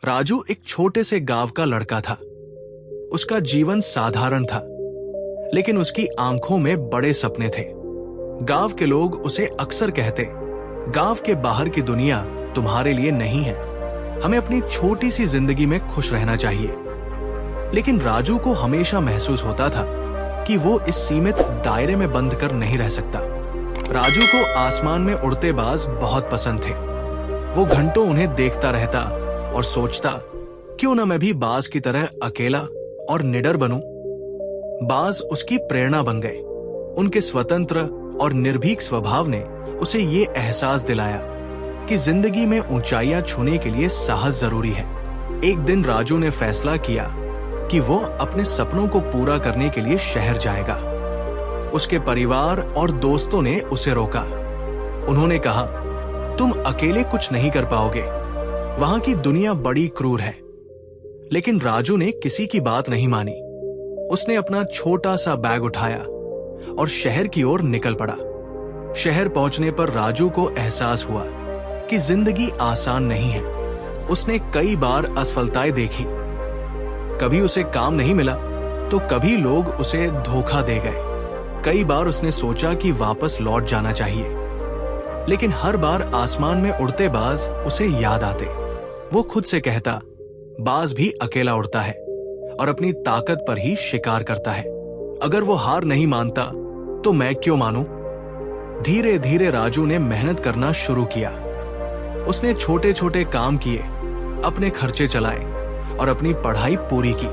राजू एक छोटे से गांव का लड़का था। उसका जीवन साधारण था, लेकिन उसकी आंखों में बड़े सपने थे। गांव के लोग उसे अक्सर कहते, गांव के बाहर की दुनिया तुम्हारे लिए नहीं है, हमें अपनी छोटी सी जिंदगी में खुश रहना चाहिए। लेकिन राजू को हमेशा महसूस होता था कि वो इस सीमित दायरे में बंद कर नहीं रह सकता। राजू को आसमान में उड़ते बाज बहुत पसंद थे। वो घंटों उन्हें देखता रहता और सोचता, क्यों ना मैं भी बाज की तरह अकेला और निडर बनूं। बाज उसकी प्रेरणा बन गए। उनके स्वतंत्र और निर्भीक स्वभाव ने उसे ये एहसास दिलाया कि जिंदगी में ऊंचाइयां छूने के लिए साहस जरूरी है। एक दिन राजू ने फैसला किया कि वो अपने सपनों को पूरा करने के लिए शहर जाएगा। उसके परिवार और दोस्तों ने उसे रोका। उन्होंने कहा, तुम अकेले कुछ नहीं कर पाओगे, वहां की दुनिया बड़ी क्रूर है। लेकिन राजू ने किसी की बात नहीं मानी। उसने अपना छोटा सा बैग उठाया और शहर की ओर निकल पड़ा। शहर पहुंचने पर राजू को एहसास हुआ कि जिंदगी आसान नहीं है। उसने कई बार असफलताएं देखी। कभी उसे काम नहीं मिला तो कभी लोग उसे धोखा दे गए। कई बार उसने सोचा कि वापस लौट जाना चाहिए, लेकिन हर बार आसमान में उड़ते बाज उसे याद आते। वो खुद से कहता, बाज भी अकेला उड़ता है और अपनी ताकत पर ही शिकार करता है। अगर वो हार नहीं मानता तो मैं क्यों मानूं? धीरे धीरे राजू ने मेहनत करना शुरू किया। उसने छोटे छोटे काम किए, अपने खर्चे चलाए और अपनी पढ़ाई पूरी की।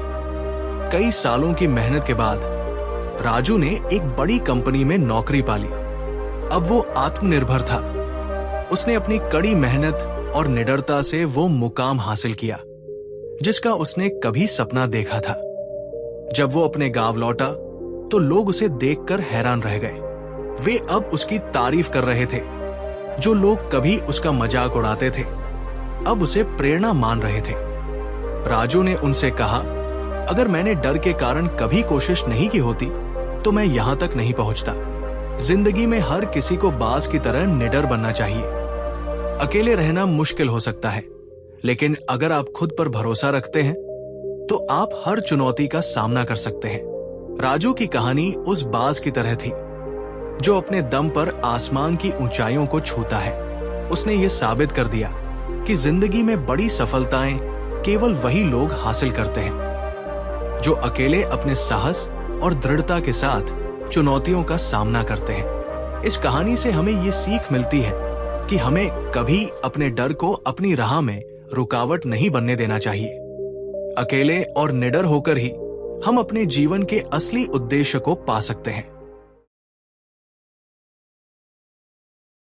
कई सालों की मेहनत के बाद राजू ने एक बड़ी कंपनी में नौकरी पाली। अब वो आत्मनिर्भर था। उसने अपनी कड़ी मेहनत और निडरता से वो मुकाम हासिल किया जिसका उसने कभी सपना देखा था। जब वो अपने गांव लौटा तो लोग उसे देखकर हैरान रह गए। वे अब उसकी तारीफ कर रहे थे। जो लोग कभी उसका मजाक उड़ाते थे अब उसे प्रेरणा मान रहे थे। राजू ने उनसे कहा, अगर मैंने डर के कारण कभी कोशिश नहीं की होती तो मैं यहां तक नहीं पहुंचता। जिंदगी में हर किसी को बाज की तरह निडर बनना चाहिए। अकेले रहना मुश्किल हो सकता है, लेकिन अगर आप खुद पर भरोसा रखते हैं तो आप हर चुनौती का सामना कर सकते हैं। राजू की कहानी उस बाज की तरह थी जो अपने दम पर आसमान की ऊंचाइयों को छूता है। उसने ये साबित कर दिया कि जिंदगी में बड़ी सफलताएं केवल वही लोग हासिल करते हैं जो अकेले अपने साहस और दृढ़ता के साथ चुनौतियों का सामना करते हैं। इस कहानी से हमें ये सीख मिलती है कि हमें कभी अपने डर को अपनी राह में रुकावट नहीं बनने देना चाहिए। अकेले और निडर होकर ही हम अपने जीवन के असली उद्देश्य को पा सकते हैं।